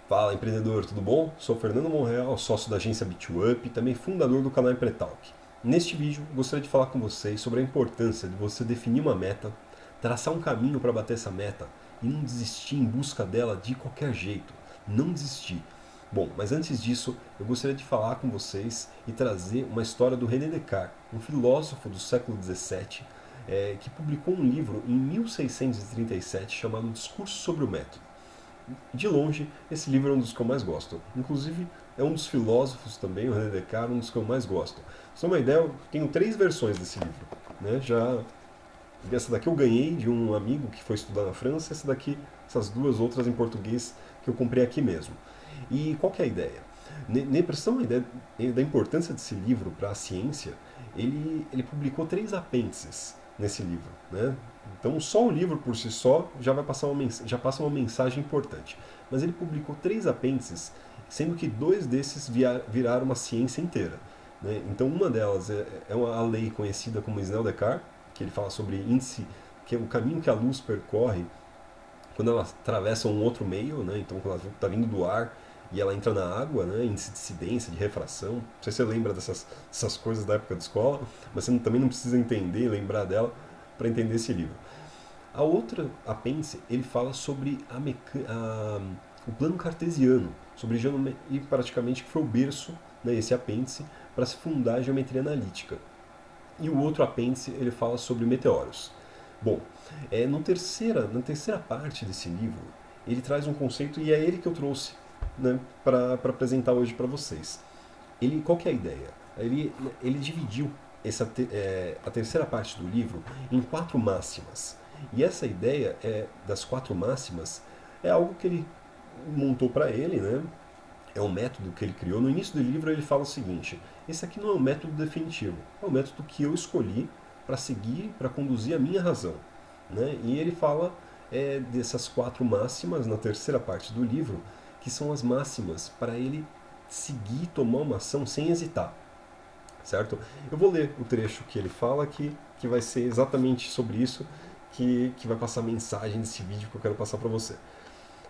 Fala empreendedor, tudo bom? Sou Fernando Monreal, sócio da agência B2Up e também fundador do canal Empretalk. Neste vídeo, gostaria de falar com vocês sobre a importância de você definir uma meta, traçar um caminho para bater essa meta e não desistir em busca dela de qualquer jeito. Não desistir. Bom, mas antes disso, eu gostaria de falar com vocês e trazer uma história do René Descartes, um filósofo do século XVII, que publicou um livro em 1637 chamado Discurso sobre o Método. De longe, esse livro é um dos que eu mais gosto. Inclusive, é um dos filósofos também, o René Descartes, um dos que eu mais gosto. Pra você ter uma ideia, eu tenho 3 versões desse livro. Né? Essa daqui eu ganhei de um amigo que foi estudar na França, essas 2 outras em português que eu comprei aqui mesmo. E qual que é a ideia? Para você ter uma ideia da importância desse livro para a ciência, ele publicou 3 apêndices nesse livro. Né? Então, só o livro por si só já passa uma mensagem importante. Mas ele publicou 3 apêndices, sendo que 2 desses viraram uma ciência inteira. Né? Então, uma delas a lei conhecida como Snell-Descartes, que ele fala sobre índice, que é o caminho que a luz percorre quando ela atravessa um outro meio, né? Então quando ela está vindo do ar e ela entra na água, né? Índice de incidência, de refração. Não sei se você lembra dessas coisas da época de escola, mas você também não precisa entender, lembrar dela para entender esse livro. A outra apêndice, ele fala sobre o plano cartesiano, sobre e praticamente que foi o berço, né, esse apêndice, para se fundar a geometria analítica. E o outro apêndice, ele fala sobre meteoros. Bom, na terceira parte desse livro, ele traz um conceito, e é ele que eu trouxe, né, para apresentar hoje para vocês. Qual que é a ideia? Ele dividiu a terceira parte do livro em 4 máximas. E essa ideia das 4 máximas é algo que ele montou para ele, né? É um método que ele criou. No início do livro ele fala o seguinte: esse aqui não é um método definitivo, é um método que eu escolhi para seguir, para conduzir a minha razão. Né? E ele fala dessas 4 máximas na terceira parte do livro, que são as máximas para ele seguir, tomar uma ação sem hesitar. Certo? Eu vou ler o trecho que ele fala aqui, que vai ser exatamente sobre isso, que vai passar a mensagem desse vídeo que eu quero passar para você.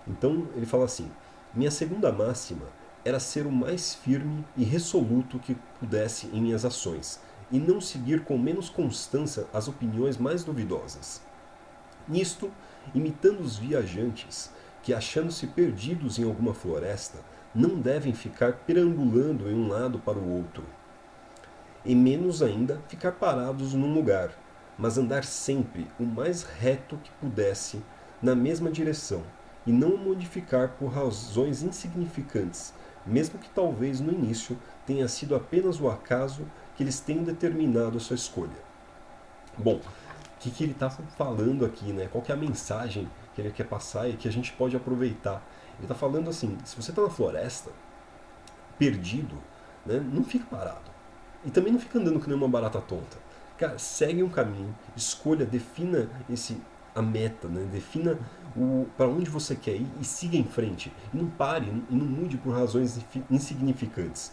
Então ele fala assim: minha segunda máxima era ser o mais firme e resoluto que pudesse em minhas ações, e não seguir com menos constância as opiniões mais duvidosas. Nisto, imitando os viajantes, que achando-se perdidos em alguma floresta, não devem ficar perambulando em um lado para o outro, e menos ainda ficar parados num lugar, mas andar sempre o mais reto que pudesse na mesma direção, e não o modificar por razões insignificantes, mesmo que talvez no início tenha sido apenas o acaso que eles tenham determinado a sua escolha. Bom, o que ele está falando aqui, né? Qual que é a mensagem que ele quer passar e que a gente pode aproveitar? Ele está falando assim: se você está na floresta, perdido, né, não fica parado. E também não fica andando que nem uma barata tonta. Cara, segue um caminho, escolha, defina a meta, né? Defina para onde você quer ir e siga em frente. E não pare e não mude por razões insignificantes.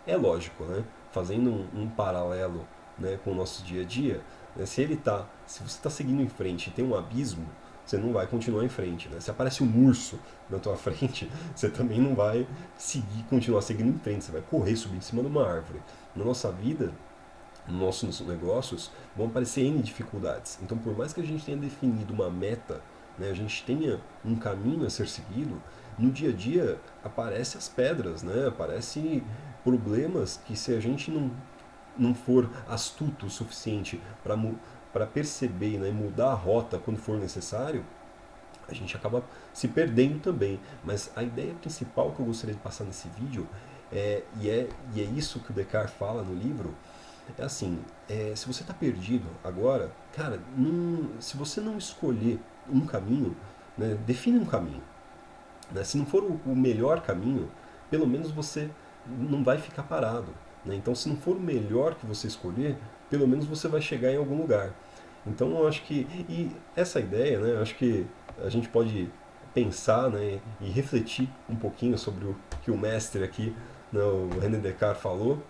É lógico, né? Fazendo um paralelo, né, com o nosso dia a dia, né? Se você está seguindo em frente e tem um abismo, você não vai continuar em frente, né? Se aparece um urso na tua frente, você também não vai continuar seguindo em frente, você vai correr, subir em cima de uma árvore. Na nossa vida, nos nossos negócios, vão aparecer N dificuldades. Então, por mais que a gente tenha definido uma meta, né, a gente tenha um caminho a ser seguido, no dia a dia aparecem as pedras, né? Aparecem problemas que, se a gente não for astuto o suficiente para perceber, né, e mudar a rota quando for necessário, a gente acaba se perdendo também. Mas a ideia principal que eu gostaria de passar nesse vídeo e é isso que o Descartes fala no livro, é assim: se você está perdido agora, cara, se você não escolher um caminho, né, define um caminho. Né? Se não for o melhor caminho, pelo menos você não vai ficar parado. Né? Então, se não for o melhor que você escolher, pelo menos você vai chegar em algum lugar. Então, eu acho que essa ideia, né, eu acho que a gente pode pensar, né, e refletir um pouquinho sobre o que o mestre aqui, né, o René Descartes, falou,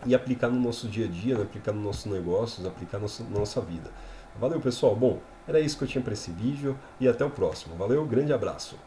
e aplicar no nosso dia a dia, né, aplicar nos nossos negócios, aplicar na nossa vida. Valeu, pessoal. Bom, era isso que eu tinha para esse vídeo e até o próximo. Valeu, grande abraço.